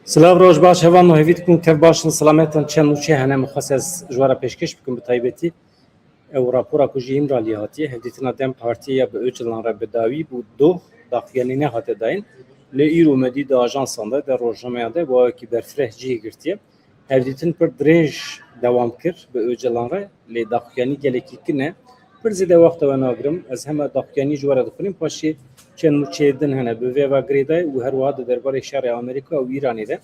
Silav roj baş hevan nohevit kun tev başın selametan çen uçe hene muhasses jwara peşkeş bikin bi taybetî ew rapora ku jî İmralıya hatiye hevdîtina Dem Partiya bi Öcalan re bi dawî bû doh daxuyanîne hate dayîn lê îro medî di ajansan de rojnameya de wekî berfireh cihê girtiye hevdîtin pir dirêj dewam kir bi Öcalan re lê daxuyanî gelekî kin e pir zêde wexta we nagirim ez heme daxuyanî ji we re dixwînim paşê çend nûçeyê din hene bi vê vegirê de û her wiha di derbarê şerê Amerîka û Îranê de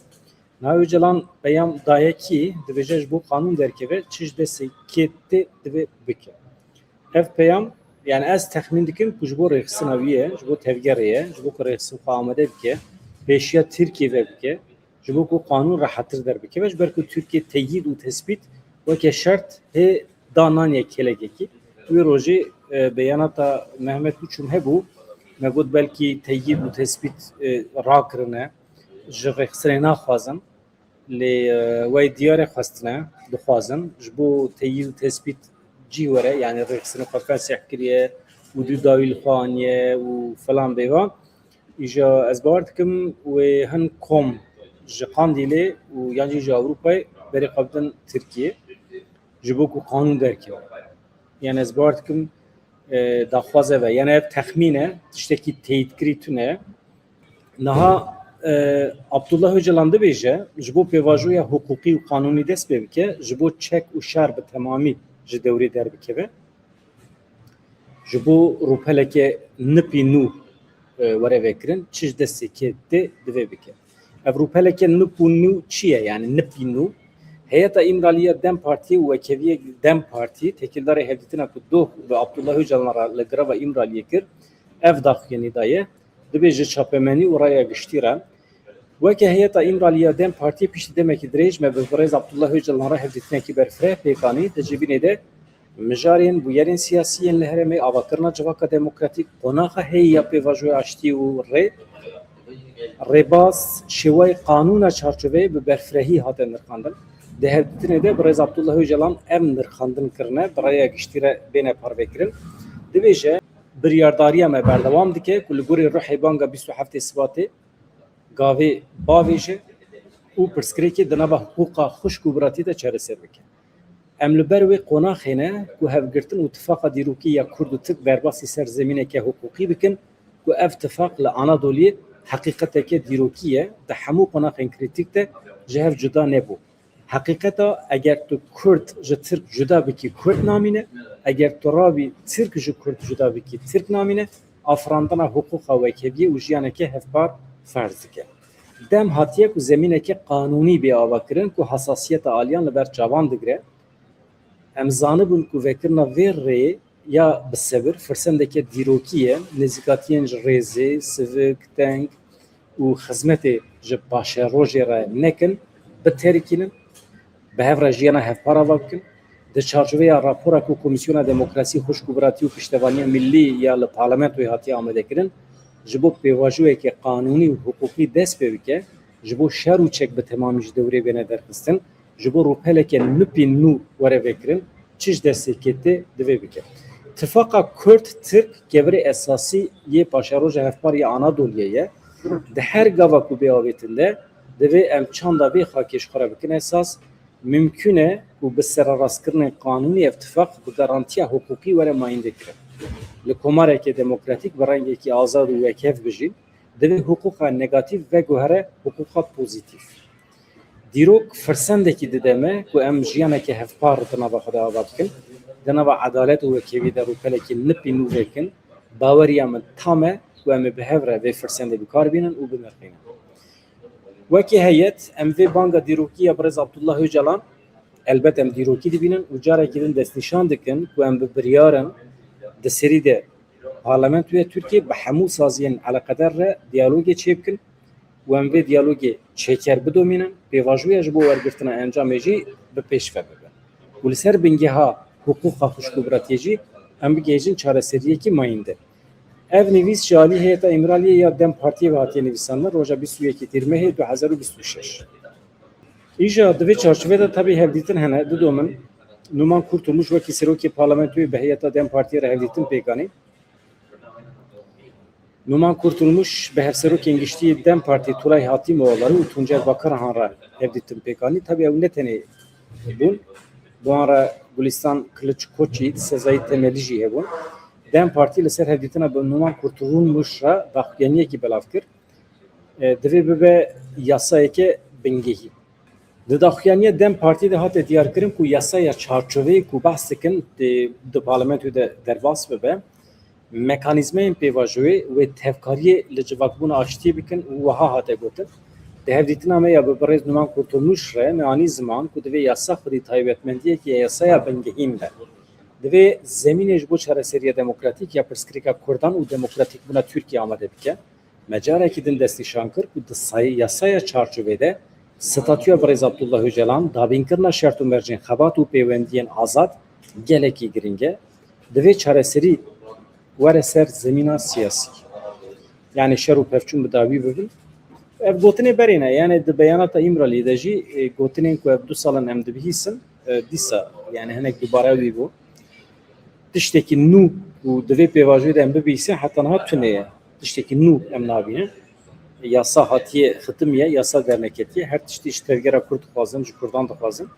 Navê Öcalan peyam daye ki dibêje ji bo qanûn derkeve çi ji destê kê tê divê bike. Ev peyam yani ez texmîn dikim ku ji bo rêxistina wî ye, ji bo tevgerê ye, ji bo ku rêxistin xwe amade bike, pêşiya Tirkiye ve bike, ji bo ku qanûn rehetir derbike ve ji ber ku Tirkiye teyîd û tespît weke şert hê dananiye kelekekî. Wê rojê beyanata Mehmet Uçum hebû me got belkî teyîd û tespît rakirine ji rêxistinê naxwazin lê wey diyarê xwestine dixwazin ji bo teyîd û tespît cî were yani rêxistinê xwe fesih kiriye û du dawî li xwe aniye û filan bêvan îja ez bawer dikim wê hin kom ji Qandîlê û yan jî ji Ewropayê berê xwe bidin Tirkiye ji bo ku qanûn derkeve. Yani ez bawer dikim daxwaze ve yani ev texmîn e tiştekî teyîdkirî tune niha Abdullah Öcalan dibêje ji bo pêvajoya hukukî û qanûnî dest pê bike ji bo çek û şer bi temamî ji dewrê derbikeve ji bo rûpeleke nipî nû were vekirin çi ji destê kê tê divê bike. Ev rûpeleke nip û nû çi ye yani nipî nû Heyeta İmralıya Dem Partiye û Wekeviye Dem Partî tekildarê hevdîtina ku doh bi Abdullah Öcalan re li gireva İmralıye kir ev daxuyanî daye dibe ji çapemenî û raya giştî re weke heyeta İmralıya Dem Partiye piştî demekî dirêj me bi birêz Abdullah Öcalan re hevdîtinekî berfireh pêkanî di civînê de mijarên bûyerên siyasî yên li herêmê avakirina civaka demokratîk qonaxa heyî ya pêvajoya aştî û rêbaz şêwayê qanûna çarçoveyê bi berfirehî hate nirxandin di hevdîtinê de birêz Abdullah Öcalan ev nirxandin kirine bi raya giştî re bêne parvekirin dibêje biryardariya me berdewam dike ku li gorî rihê banga 27 Sibatê gavê bavêje û pirsgirêkê di nava hiqûqa xuşk û biratî de çareser bike. Em li ber wê qonaxê ne ku hevgirtin û tifaqa dîrokî ya Kurd û Tirk berbasî ser zemîneke hiqûqî bikin ku ev tifaq li Anadoliyê heqîqeteke dîrokî ye di hemû qonaxên krîtîk de ji hev cuda nebû. Heqîqeta eger tu Kurd ji Tirk cuda bikî Kurd namîne, eger tu ravî Tirk ji Kurd cuda bikî Tirk namîne, afirandina hiqûqa wekeviyê û jiyaneke hevpar ferz dike. Dem hatiye ku zemîneke qanûnî bê avakirin ku hesasiyeta aliyan li ber çavan digire. Em zanibin ku vekirina vê rêyê ya bi sebir firsendeke dîrokî ye, nêzîkatiyên ji rêzê, sivik, teng û xizmetê ji paşerojê re nekin, biterkînin, bi hev re jiyana hevpar ava bikin. Di çarçoveya rapora ku Komisyona Demokrasî, Xuşk û Biratî û Piştevaniya Millî ya li parlamentoyê hatiye amadekirin, ji bo pêvajoyeke qanûnî û hiqûqî dest pê bike, ji bo şer û çek bi temamî ji dewrê bêne derxistin, ji bo rûpeleke nipî nû were vekirin, çi ji destê kê tê divê bike. Tifaqa Kurd-Tirk gevirê esasî yê paşeroja hevpar ya Anadoliyê ye, di her gava ku bê avêtin de divê em çanda vê xakê ji xwe re bikin esas, mümkün e ku bi serarastkirinên qanûnî ev tifaq bi garantiya hiqûqî were mayîndê kirin. Li komarekê demokratîk bi rengekî azad û wekhev bijîn, divê hiqûqa negatîv veguhere hiqûqa pozîtîv. Dîrok firsendekî dide me ku em jiyaneke hevpar di nava xwe de ava bikin, di nava edalet û wekevî de rûpelekî nipî nû vekin, baweriya min tam e ku em ê bi hev re vê firsendê bikarbînin û binirxînin. Wekî heyet em vê banga dîrokî ya birêz Abdullah Öcalan elbet em dîrokî dibînin û carekî din destnîşan dikin ku em bi biryarin di serî de parlamentoya Tirkiye bi hemû saziyên eleqedar re diyalogê çêbikin û em vê diyalogê çêker bidomînin, pêvajoya ji bo wergirtina encamê jî bi pêş ve bibe. û li ser bingeha hiqûqa xuşk û biratiyê jî em bigihêjin çareseriyekî mayînde. Ev nivîs ji alî heyeta İmralıya ya Dem Partiye ve hatiye nivîsandin roja 21 Tîrmehê 2026. İja di vê çarçovê de tabii hevdîtin hene dido min Numan Kurtulmuş wekî serokê parlamentoyê bi heyeta Dem Partiye re hevdîtin pêkanî. Numan Kurtulmuş به هفسروکین گشتی دم پارتی تولای حاتیموğulları و Tuncer Bakarhan ra evditim pekani tabi ev neteni bun bu ara Gülistan Kılıç Koçi Sezai Temelici hebun dem parti li ser hevditina be Numan Kurtulmuş ra daxyaniye ki belavkir divê bibe yasayeke bingehi di daxyaniye dem parti de hat diyar kirin ku yasaya çarçoveyê ku behs dikin di parlamentoyê de derbas bibe mekanizmayên pêvajoyê wê tevkariyê li civakbûna aştiyê bikin û wiha hate gotin. Di hevdîtina me ya bi birêz Numan Kurtulmuş re me anî ziman ku divê yasa xwedî taybetmendiyekî yasaya bingehîn be. Divê zemînê ji bo çareseriya demokratîk ya pirsgirêka Kurdan û demokratîkbûna Tirkiye amade bike. Me carekî din destnîşan kir ku di yasaya çarçovêde statûya birêz Abdullah Öcalan dabînkirina şert û mercên xebat û pêwendiyên azad gelekî giring e. Divê çareserî were ser zemîna siyasî. Yani şer û pevçûn bi dawî bibin. Ev gotinê berîne yani di beyanata İmralî de jî gotinên ku ev 2 salan em dibihîsin dîsa yani hinek dubare wî bû. Tiştekî nû û divê pêvajoyê de em bibîsin heta niha tune ye. Tiştekî nû em nabînin. Yasa hatiye xitimiye, yasa derneketiye her tiştî ji tevgera Kurd dixwazin, ji Kurdan dixwazin.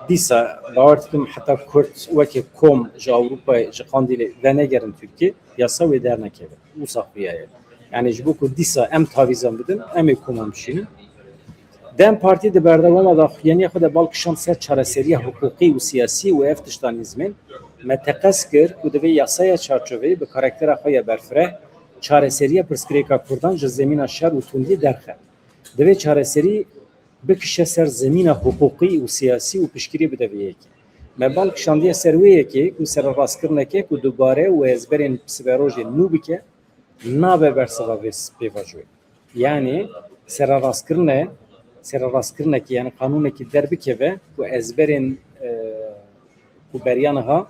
Dîsa bawer dikim heta Kurd wekî kom ji Ewropayê ji Qandîlê venegerin Tirkiye yasa wê dernekeve. Wisa xuya ye. Yani ji bo ku dîsa em tavîzan bidin, em ê koman bişînin. Dem Partî di berdewama daxuyaniya xwe de balkişan ser çareseriya hukukî û siyasî û ev tiştan nîzmên me teqez kir ku divê yasaya çarçoveyê bi karaktera xwe ya berfireh çareseriya pirsgirêka Kurdan ji zemîna şer û tundî derxe. Divê çareserî bikişe ser zemîna hukukî û siyasî û piştgirî bide vê yekê. Me balkişandiye ser wê yekê ku serrastkirineke ku dubare û ezberên siberojê nû bike nabe bersiva vê pêvajoyê. Yani serrastkirinek yani kanûnekî derbikeve ku ezberên ku beriyan ha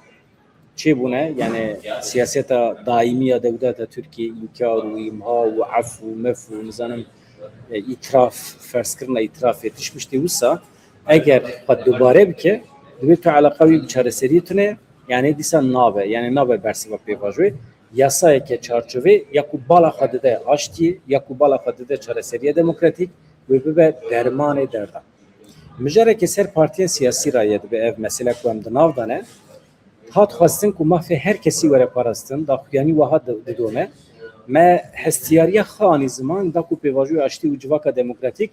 çêbûne yani siyaseta daîmî ya dewleta Tirkiye înkar û îmha û af û mef û nizanim îtiraf ferskirina îtirafê tişmiştî wisa eger xwe dubare bike divê tu eleqa wî bi çareseriyê tune yani dîsa nabe yani nabe bersiva pêvajoyê yasayeke çarçovê ya ku bala xwe dide aştiyê ya ku bala xwe dide çareseriya demokratîk wê bibe dermanê derdan. Mijarekê ser partiyên siyasî ra ye dibe ev mesele ku em di nav dane hat xwestin ku mafê her kesî were parastin daxuyanî wiha didome me hestiyariya xwe anî ziman da ku pêvajoya aştî û civaka demokratîk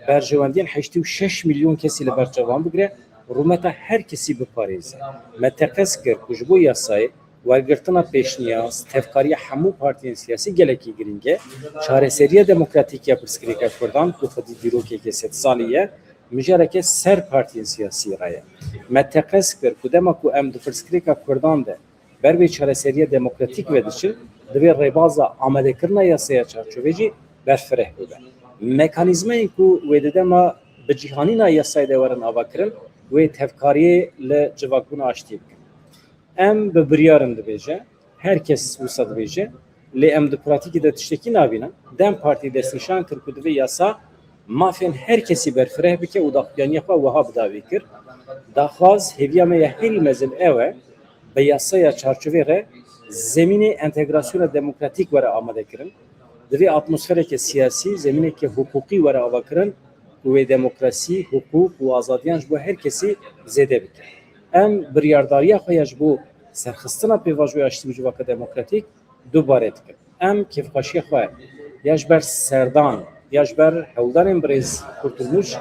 berjewendiyên 86 milyon kesî li ber çavan bigire rûmeta her kesî biparêze. Me teqez kir ku ji bo yasayê wergirtina pêşniyaz tevkariya hemû partiyên siyasî gelekî giring e çareseriya demokratîk ya pirsgirêka Kurdan ku xwedî dîrokekê sed salî ye mijareke ser partiyên siyasî ra ye. Me teqez kir ku dema ku em di pirsgirêka Kurdan de ber vê çareseriya demokratîk vedişin divê rêbaza amadekirina yasaya çarçovê jî berfireh bibe. Mekanîzmayên ku wê di dema bi cîhanîna yasayê de werin avakirin wê tevkariyê li civakbûna aştiyê bikin. Em bi biryarin dibêje, herkes wisa dibêje, lê em di pratikî de tiştekî nabînin. Dem Partî destnîşan kir ku divê yasa mafên her kesî berfireh bike û daxuyaniya xwe wiha bidawî kir. Daxwaz hêviya me ya herî mezin ew e bi yasaya çarçovê re zemînê entegrasyona demokratîk were amadekirin. Divê atmosfereke siyasî, zemîneke hukukî were avakirin û wê demokrasî, hukuk û azadiyan ji bo her kesî zêde bike. Em biryardariya xwe ya ji bo serxistina pêvajoya aştî û civaka demokratîk dubare dikin. Em kêfxweşiya xwe ya ji ber serdan ya ji ber hewldanên birêz Kurtulmuş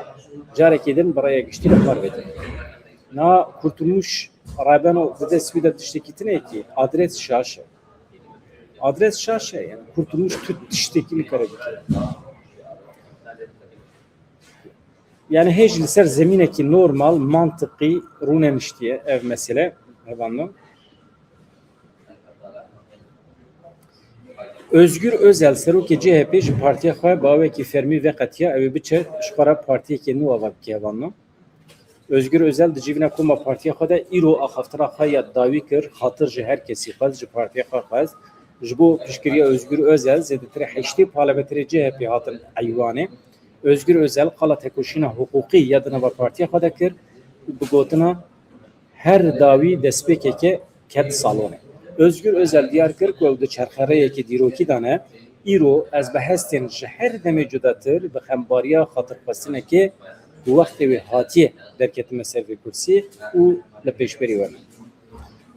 carekê din bi rêya giştî li xwar vedin. Na Kurtulmuş rabeno bi dest wî de tiştekî tune ki adres şaş e. Adres şaş e yani Kurtulmuş tiştekî nikare bike. Yani hêj li ser zemînekî normal, mantıqî rûnemiştiye ev mesele hevanno. Özgür Özel serokê CHP ji partiya xwe bawekî fermî ve qetiya ew ê biçe ji xwe re partiyekê nû ava bike hevanno. Özgür Özel di civîna koma partiya xwe de îro axaftira xwe ya dawî kir hatir ji her kesî xwest ji partiya xwe xwest ji bo piştgiriya Özgür Özel zêdetirê 8 parlamenterê CHP hatin eywanê. Özgür Özel qala tekoşîna hukukî ya di nava partiya xwe de kir û bi gotina her dawî destpêkeke ket salonê. Özgür Özel diyar kir ku di çerxereyê ki dîrokî dane îro ez bi hestên ji her demê cudatir bi xembariya xatirxwestinekê ku wextê wê hatiye derketime ser vê kursiyê û li pêşberî we me.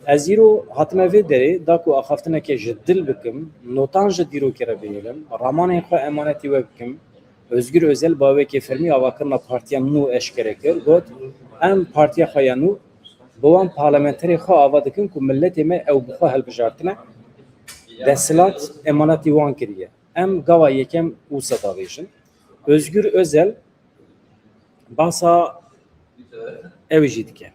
Ez îro hatime vê derê da ku axaftinekê ji dil bikim, notan ji dîrokê re bihêlim, ramanên xwe emanetî we bikim. Özgür Özel bavekê fermî avakirina Partiya Nû eşkere kir, got em Partiya xwe ya Nû bi wan parlamenterê xwe ava dikin ku milletê me ew bi xwe hilbijartine, desilat emanetî wan kiriye. Em gava yekem wisa davêjin. Özgür Özel basa ew jî dike.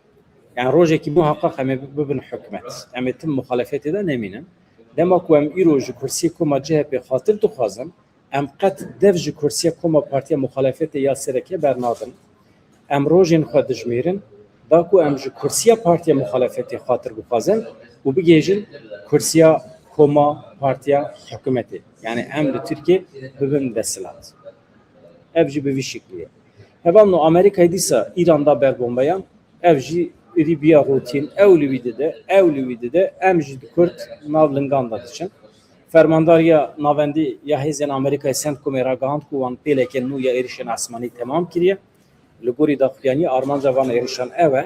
Yani rojekî muhakkak em ê bibin hikûmet. Em ê tim muhalefetê de nemînin. Dema ku em îro ji kursiyê koma CHP xatir dixwazin, em qet dev ji kursiyê koma Partiya Muhalefetê ya Serekê bernadin. Em rojên xwe dijmêrin, da ku em ji kursiya Partiya Muhalefetê xatir bixwazin û bigêjin kursiya koma Partiya hikûmetê. Yani em li Tirkiye bibin desilat. Ev jî bi vî şekliyê. Hevan no Amerîkayê dîsa İran'da berbombeyan, ev jî ribiya rutin, ew li wî dide, ew li wî dide, em jî di Kurd nav lingan da diçin. Fermandariya navendî ya hêzên Amerîkayê Centcomê ragihand ku wan pêlekên nû ya êrişên esmanî temam kiriye. Li gorî daxuyanî armanca van êrişan ew e,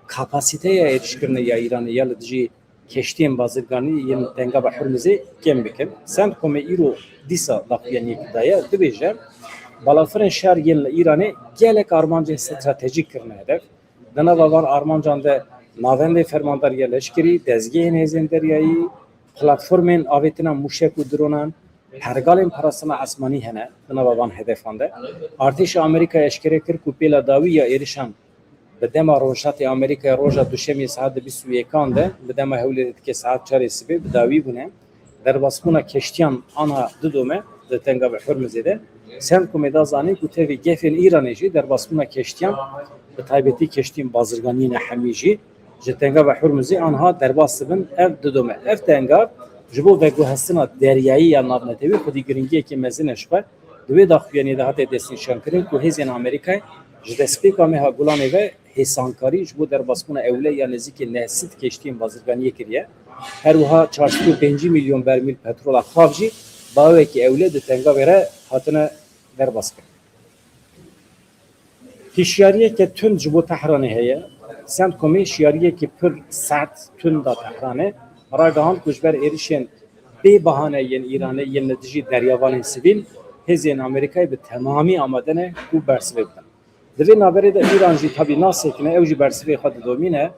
kapasiteya êrişkirina ya Îranê ya li dijî keştiyên bazirganî yên Tengaba Hurmuzê kêm bikin. Centcomê îro dîsa daxuyaniyekî daye dibêje balafirên şer yên li Îranê gelek armancên stratejîk kirine hedef. Di nava van armancan de navendê fermandariya leşkerî, dezgehên hêzên deryayî, platformên avêtina mûşek û dronan, hergalên parastina esmanî hene di nava van hedefan de. Artêşa Amerîkayê eşkere kir ku pêla dawî ya êrişan bi dema rojhatê Amerîkaya roja duşemê saet 21 de bi dema hewlê dike saet 4 sibê bi dawî bûne. Derbasbûna keştiyan ana didome di Tengaba Hurmuzê de. Centcomê da zanîn ku tevî gefên Îranê jî derbasbûna keştiyan bi taybetî keştiyên bazirganiyên hemî jî ji Tengaba Hurmuzê anha derbas dibin ev didome. Ev tengav ji bo veguhestina deryayî ya navnetewî xwedî giringiyekê mezin e ji xwe di wê daxuyaniyê de hate destnîşankirin ku hêzên Amerîkayê ji destpêka Meha Gulanê ve hêsankarî ji bo derbasbûna ewle ya nêzîkî nehsît keştiyên bazirganiyê kiriye. Her wiha 4.5 milyon bermîl petrola xav jî bawekî ewle di Tengavê re hatine derbas kirin. Hişyariyeke tund ji bo Tehranê heye. Centcomê şiyariyekî pir sert tund da Tehranê ragihand ku ji ber êrişên bê bahaneyên Îranê yên li dijî deryavanên sivîl hêzên Amerîkayê bi temamî amade ne ku bersivê bikin. Di vê naberê de Îran jî tabî nasekine ew jî bersivê xwe didomîne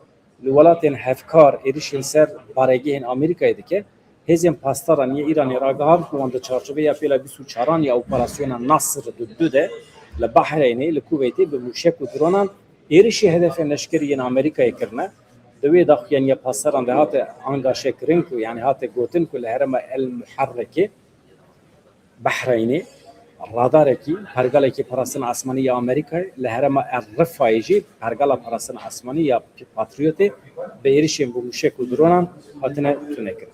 li welatên hevkar êrişên ser baregehên Amerîkayê dike. Hêzên pastaran yê Îranê ragihand ku wan di çarçoveya pêla 24 ya operasyona Nasr du de li Bahreynê li Kuveytê bi mûşek û dronan êrişî hedefên leşkerî yên Amerîkayê kirine. Di wê daxuyaniya pastaran de hate angaje kirin ku yani hate gotin ku li herêma El Muharrekê Bahreynê radarekî pergalekî parastina esmanî ya Amerîkayê li herêma El Rifayê jî pergala parastina esmanî ya Patriotê bi êrişên bi mûşek û dronan hatine tunekirin.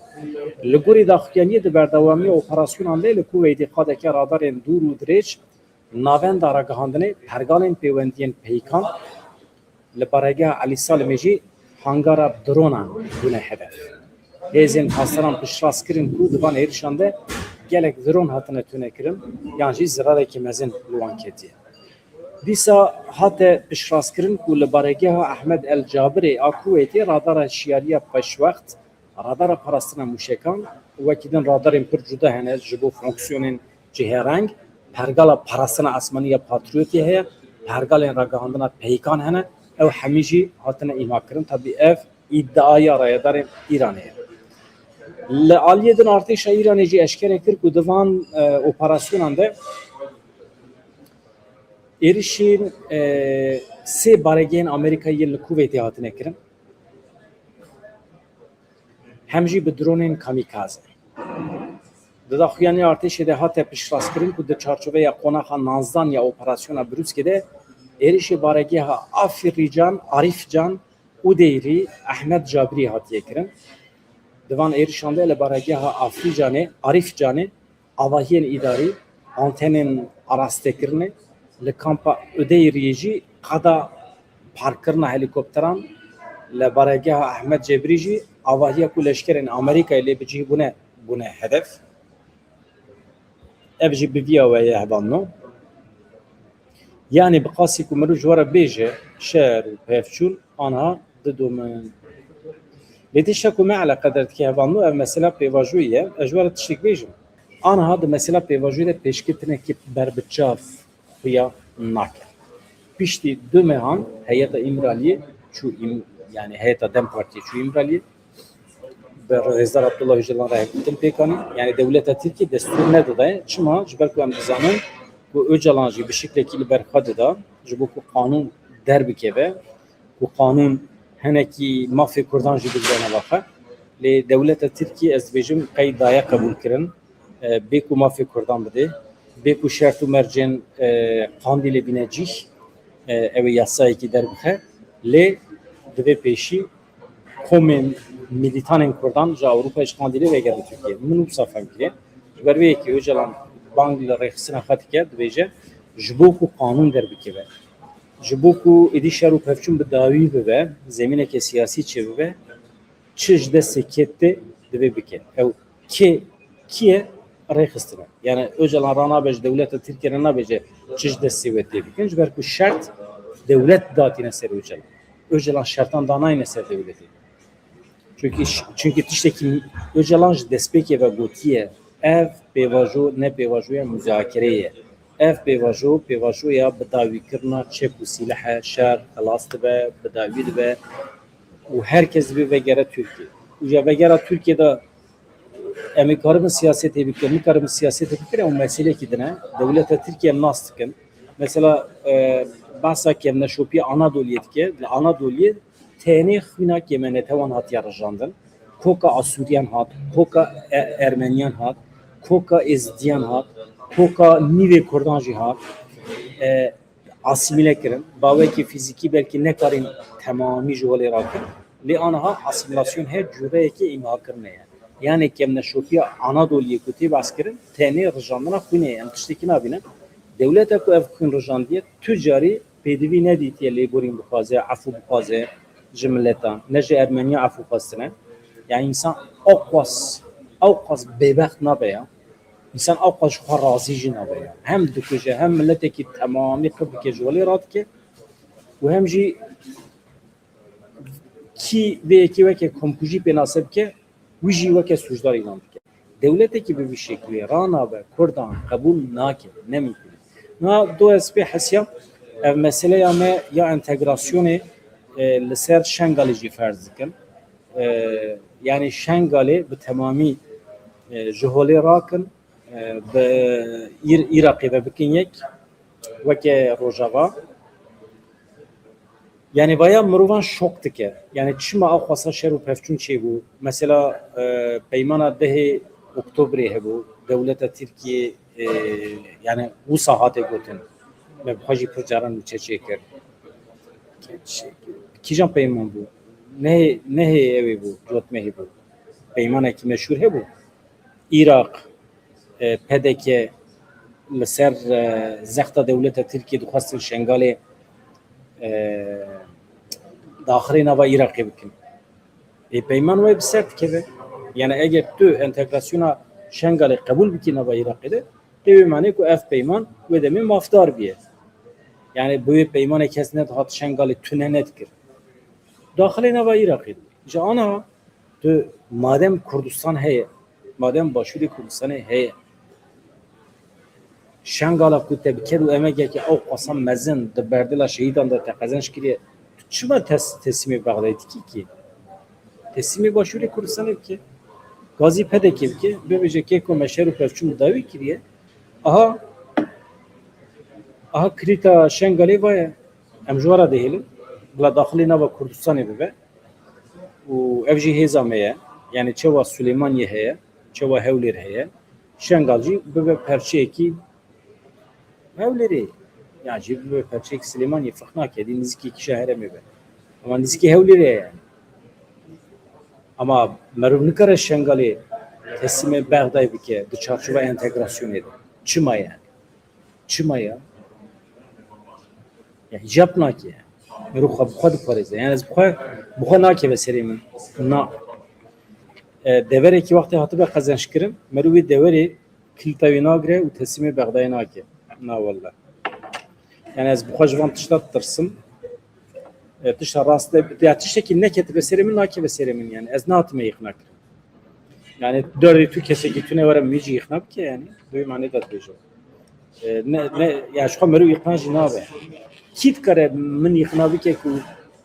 Li gorî daxuyaniyê di berdewamiya operasyonan de li Kuveytê qadeke radarên dûr û dirêj navenda ragihandinê pergalên pêwendiyên peykan li baregeha Elî Salimê jî hangara dronan bûne hedef. Hêzên pastaran piştrast kirin ku di van êrişan de gelek dron hatine tunekirin yan jî zirarekî mezin li wan ketiye. Dîsa hate piştrast ku li baregeha Ahmed El Cabirê a Kuveytê radara şiyariya peşwext radara parastina mûşekan wekî din radarên pir cuda hene ji bo fonksiyonên cihêreng pergala parastina esmanî ya Patriotê heye pergalên ragihandina peykan hene ew hemî jî hatine îmakirin tabî ev îddiaya rayedarên Îranê ye. Li aliyê din artêşa Îranê jî eşkere kir ku di van operasyonan de êrişên sê baregehên Amerîkayê li Kuveytê hatine kirin. Hem jî bi dronên kamîkaze. Di daxuyaniya artêşê de hate piştastkirin ku di çarçoveya qonaxa 19 ya operasyona Brûskê de êrişê baregeha Afirîcan, Arîfcan û Deyrî Ahmed Cabirî hatiye kirin. Di van êrişan de li baregeha Afrîcanê, Arîfcanê avahiyên îdarî, antenên arastekirinê li kampa Ödeyriyê jî qada parkirina helîkopteran لبرگاه احمد جبریجی آواهی کو لشکرین امریکا لی بجی بونه هدف ابجی بویا و یهبانو yani بقاسی کو مرو جوار بیجه شعر و پفچون آنها ددومن لتیشا کو معلا قدرت که هبانو اف مثلا پیواجویه اجوار تشتیک بیجم آنها د مثلا پیواجویه پیشکتنه که بربچاف خویا ناکر پشتی دو مهان هیئت امرالیه çu yani heyeta Dem Parti çu imraliye Rezidar Abdullah Öcalan rahmetin pekani yani devleta Türkiye destur ne da çıma jiber ku em dizanin ku Öcalan jî bi şeklekî li ber xwe da ji bo ku qanûn derbikeve ku qanûn henekî mafê Kurdan jî bigirene vaxe lê devleta Türkiye ez dibêjim qey daye qebûl kirin bê ku mafê Kurdan bide bê ku şert û mercên Qandîlê bîne cih ew ê yasayekî derbixe lê divê pêşî komên militanên Kurdan ji Ewropa Qandîlê vegere Tirkiye. Min wisa fehm kiriye. Ji ber vê yekê Öcalan bang li rêxistina xwe dike dibêje ji bo ku qanûn derbikeve. Ji bo ku êdî şer û pevçûn bi dawî bibe, zemîneke siyasî çêbibe, çi ji destê kê tê divê bike. Ew kê ye rêxistina. Yani Öcalan ranabe ji dewleta Tirkiye nabêje çi ji destê we tê bikin ji ber ku şert devlet datîne ser Öcalan. Öcalan şertan danayine ser devleti. Çünkü tiştekî Öcalan ji destpêkê ve gotiye ev pêvajo ne pêvajoya müzakereye. Ev pêvajoya bi dawîkirina çek û sîlehe şer xelas dibe, bi dawî dibe û herkes dibe vegere Tirkiye. û ya vegera Tirkiye'de em ê karibin siyasetê bikin, em karibin siyasetê bikin ew meselekî din e. Devleta Tirkiye nas dikin. Mesela bahsa kemneşopiya Anadolu'ya dike, li Anadolu'ya tenê xwîna Yemenê hatiye rijandin. Koka Asûriyan hat, koka Ermeniyan hat, koka Êzidiyan hat, koka nîvê Kurdan jî hat. Asîmîle kirin. Bawekî fîzîkî belkî nekarîn temamî ji holê rakin. Lê aniha asîmîlasyon her cûreyekî îmhakirine ye. Yani kemneşopiya Anadolu'ya ku tê bas kirin, tenê rijandina xwînê ye. Em tiştekî nabînin. Devleta ku ev xwîn rijandiye tu carî pêdivî nedîtiye lê gorîn bixwaze, efû bixwaze ji miletan, ne ji Ermeniya efû xwestine. Yani insan ew qas bêbext nabe ya. İnsan ew qas ji xwe razî jî nabe ya. Hem dikuje, hem milletekî temamî qir bike ji holê radike û hem jî kî vê yekê weke komkujî pê nasib bike, wî jî weke sûcdar îlan bike. Devletekî bi vî şekliyê ranabe Kurdan qebûl nake, nemîkûne. Na do ez pê hesiyam ev meseleya me ya entegrasyonê li ser Şengalê jî ferz dikin. Yani Şengalê bi temamî ji holê rakin bi Iraqê ve bikin yek weke Rojava. Yani vaya mirovan şok dike. Yani çima ew xwesa şer û pevçûn çêbû. Mesela peymana 10 Oktobrê hebû dewleta Tirkiye yani wisa hatê gotin. Me bi xwe jî pir caran çeçê kir. Kîjan peyman bû? Nehê ew ê bû, cotmehê bû. Peymanekî meşhûr hebû. Iraq PDK li ser zexta dewleta Tirkiye dixwastin Şengalê daxilê nava Iraqê bikin. Peyman wê bi ser dikeve. Yani eger tu entegrasyona Şengalê qebûl bikî nava Iraqê de tevê manê ku ev peyman wê demê mafdar biye. Yani bu peymanê kes nedihat Şengalê tune nedikir. Daxilê nava Iraqê. Ji aniha tu madem Kurdistan heye, madem Başûrê Kurdistanê heye, Şengala ku te biker û emegekî ew qasam mezin di berdila şehîdan de te qezenc kiriye, tu çima teslimê Bexdayê dikî ki? Teslimê Başûrê Kurdistanê bike. Gazî PDK bike, bibêje kêko me şer û pevçûn dawî kiriye. Aha kirîta Şengalê vaye. Em ji wara dihêlin, bila daxilê nava Kurdistanê bibe. û ev jî hêza me ye. Yani çewa Süleymaniyê heye, çewa Hewlêr heye. Şengal jî bibe perçeyekî Hewlêrê. Yani jî bibe perçeyekî Süleymaniyê firq nake, dî nizîkekî şeherê me be. Ama nizîkî Hewlêrê ye yani. Ama merov nikare Şengalê teslimê Bexdayê bike di çarçova entegrasyonê de. Çima yani? Çima ya? Ya hicap nake. مرو خود پاریزه یعنی از بخوا ناکه به سری من نا دوره کی وقتی هاتو به قزنش کرم مرو وی دوره کلتاوی ناگره و تسلیم بغدای ناکه نا والله yani az bu hacvan tışlat tırsım tışla rastla ya tıştaki ne keti beserimin naki beserimin yani az natime yıknak yani dördü Türkiye'se gitune var müci yıknak ki yani böyle mani da diyor ne ya şu kameru yıknacı ne abi kit kare min yıknabi ki ku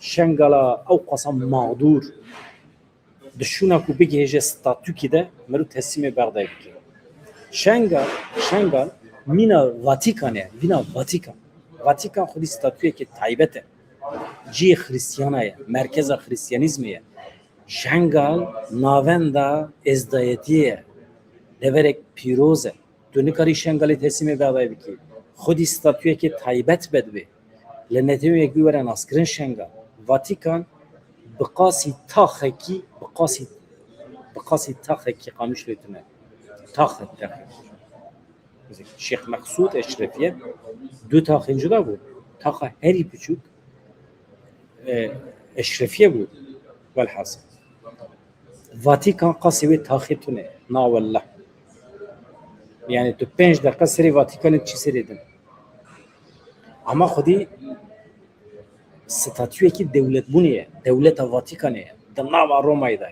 şengala او قسم mağdur düşüna ku bir gece statü ki de meru teslime Bağdat'a gidiyor şengal mina Vatikan'e mina Vatikan Vatikan خودی ستاتویه که تایبته جی خریستیانه مرکز خریستیانیزمیه شنگال ناوندا ازدایتیه deverek پیروزه تو نکاری شنگالی تسلیم بغدای بکی خودی ستاتویه که تایبت بدوی لنتیو یک بیورن اسکرین شنگال واتیکان بقاسی تاخکی قامش لیتونه تاخت Şeyh Maksud Eşrefiye dü taxıncı da bu. Taxa heri küçük Eşrefiye bu. Velhasıl. Vatikan qasibi taxitune. Na vallah. Yani tu 5 dakika seri Vatikan'ı çiseredin. Ama xudi statüye ki devlet bu niye? Devlet Vatikan'ı. Da nava Roma'ydı.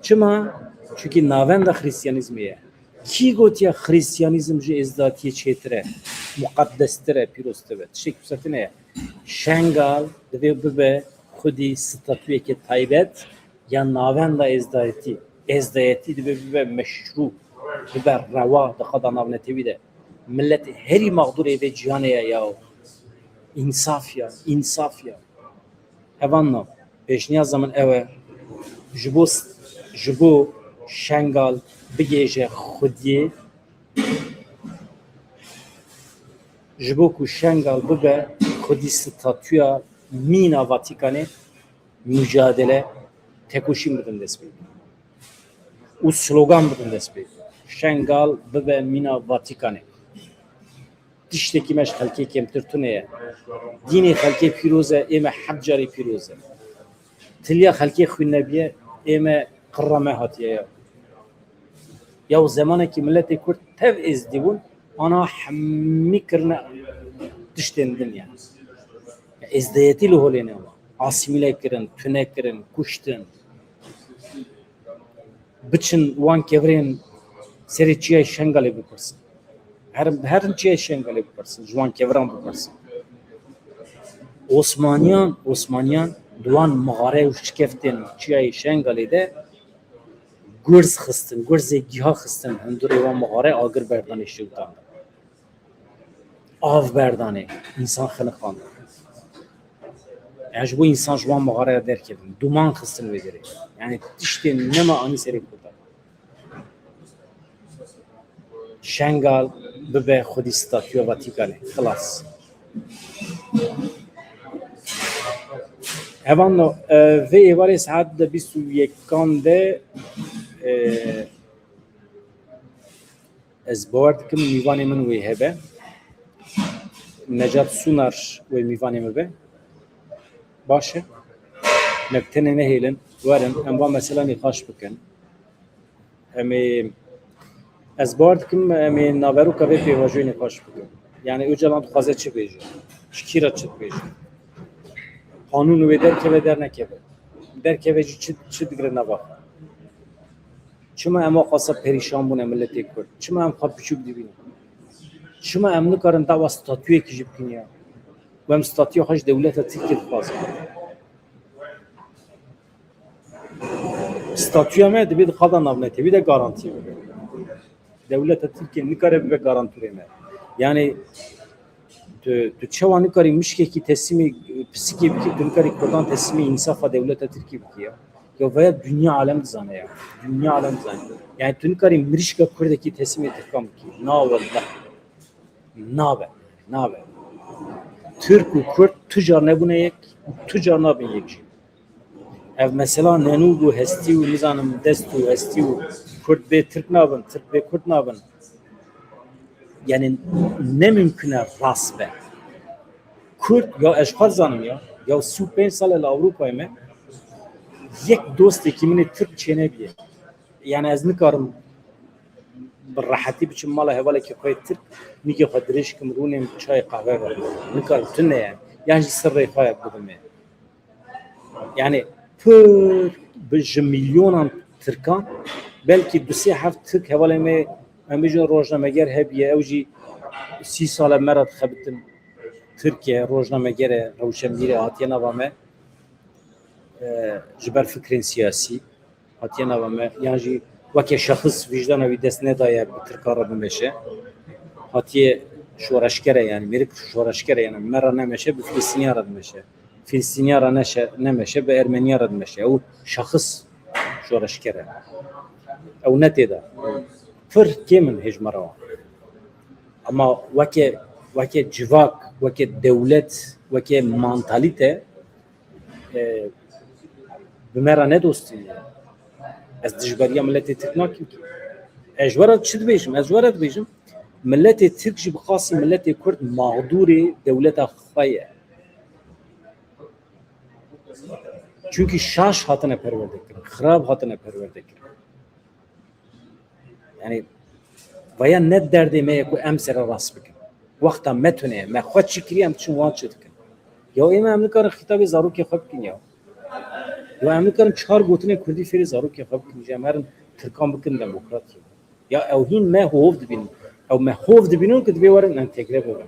Çıma? Çünkü naven da Hristiyanizmiye. کی گوتیا خریستیانیزم جو ازداتی چیتره مقدستره پیروستره تشک بساتنه شنگال دوی به خودی ستاتوی که تایبت یا ناوند ازدایتی دوی به مشروع به روا دخدا ناونتوی ده ملت هری مقدور به جهانه یا انصافیا هوانو پیشنیا زمان اوه جبو شنگال بگیجه خودی جبو کو شنگال ببه خودی ستاتویا مینا واتیکانه mücadele tekoşim budun despi. U slogan budun despi. Şengal bebe mina Vatikane. Dişteki meş halki kemtirtuneye. Dini halki piroze eme haccari piroze. Tilya halki xunnebiye eme qırrame hatiye. Ya o zamana ki milleti Kürt tev ezdibun ana hammi kirne diştendin yani. Ezdiyeti luholene ama. Asimile kirin, tüne kirin, kuştun. Biçin wan kevrin seri çiye şengale bıkırsın. Her çiye şengale bıkırsın. Jwan kevran bıkırsın. Osmanyan duan mağare uçkeftin çiye şengale de gürz xistin, gürze giha xistin. Hindure wan mağare agir berdan eşyutan. Av berdane, insan xınıqandı. Yani bu insan şu an mağaraya derk edin. Duman kısın vediri. Yani işte ne mani seri kurtar. Şengal bebe xudi statüya Vatikane. Klas. Evanno ve evare saat da 21 de ez باور دکم میوانی من وی هبه نجات سونار وی میوانی مبه باشه نبتنه نهیلن ورن ام مثلا نقاش بکن امی از باور دکم امی ناورو که پیواجوی نقاش بکن yani önceden tuhaze çi beji şkira çi beji kanunu ve der nekebe derkeveci çi digre ne bak çima ama qasa perişan bune milleti Kürt çima am xap küçük dibin çima am nikarin dava statüye kijib kinya ve statüye haş devlete Türkiye fazla statüye me de bir qadan avnete bir de garanti devlete Türkiye nikare ve garanti me yani tu çavani kari mişke ki teslimi psiki ki dünkari kodan teslimi insafa devlete Türkiye ki ya veya dünya alem dizane ya dünya alem dizane yani dünkari mirişka kurdaki teslimi Türkam ki na vallah na be Türk u Kürt tücar ne bune yek tücar ne bin yek ev mesela nenu bu hesti u nizanım destu hesti u Kürt be Türk nabın Türk be Kürt nabın yani ne mümküne rast be Kürt ya eşkal zanım ya su 5 sal el Avrupa'ya me yek dost ekimini Türk çene biye. Yani ez nikarim بالراحتي بچم مالا هواله که قوی ترک میگه خدرش کم رونیم چای قهوه var. نکار تنه yani سر خواهی بدم yani پر بج میلیونان ترکان belki دو سه هفت ترک هواله می امیجون روزنامه‌گر هبیه اوجی 30 سال مرد خبتم Türkiye روزنامه‌گر روشنبیر هاتیه نوامه جبر فکرین سیاسی هاتیه نوامه yani وکی شخص وجدان وی دست ندایه ترکاره بمشه هاتیه شورشکره yani میرک شورشکره yani مرا نمیشه به فلسطینیا رد میشه فلسطینیا را نمیشه به ارمنیا رد میشه او شخص شورشکره او نتیده فر کیمن هجمرا اما وکی جواک وکی دولت وکی مانتالیته به مرا ندوستی از دجبریا ملت ترک ناکیم کی اجوارت چی بیشم اجوارت بیشم ملت ترک جی بخاصی ملت کرد مغدور دولت خواهیه çünkü şaş hatına perverde kirin خراب hatına perverde kirin yani vaya ne derdi me ku emsere rast bikin vakta metune me xwat çikriyem çün wan çedikin ya ema emlikar hitabı zaruk xab kin ya emlikarın çar gotine kurdi feri zaruk xab kin jemerin Türkan bikin demokrat ya evhin me hov dibin ev me hov dibinun ki dibe warin entegre bobin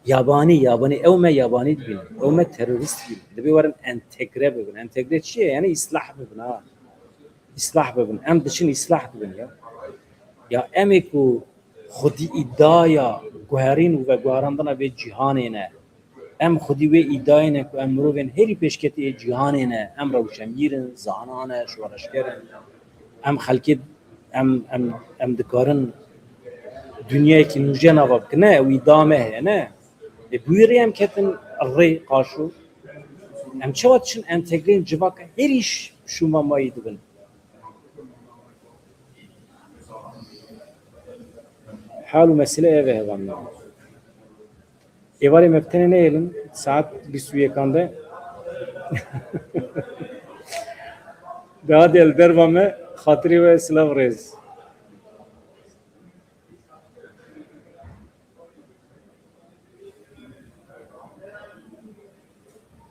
yabani ev me yabani dibin ev me terörist dibin dibe warin entegre bobin entegre çiye yani islah bobin ha islah bobin em dişin islah bobin ya emeku خودی ادعا گوهرین و گوهراندن به جهانی نه ام خودی و ادعای نه که امروزن هری پیشکتی جهانی نه ام روشنگیرن زانانه شورشگرن ام خلقی ام دکارن دنیای که نوجه نواب کنه و ادامه نه بویری ام کتن ری قاشو ام چواد چن انتگرین جواک هریش شما مایی دبن حال mesele eve hevanlar. Evari mektene ne elin saat 21'de daha del dervame hatırı ve silav rez.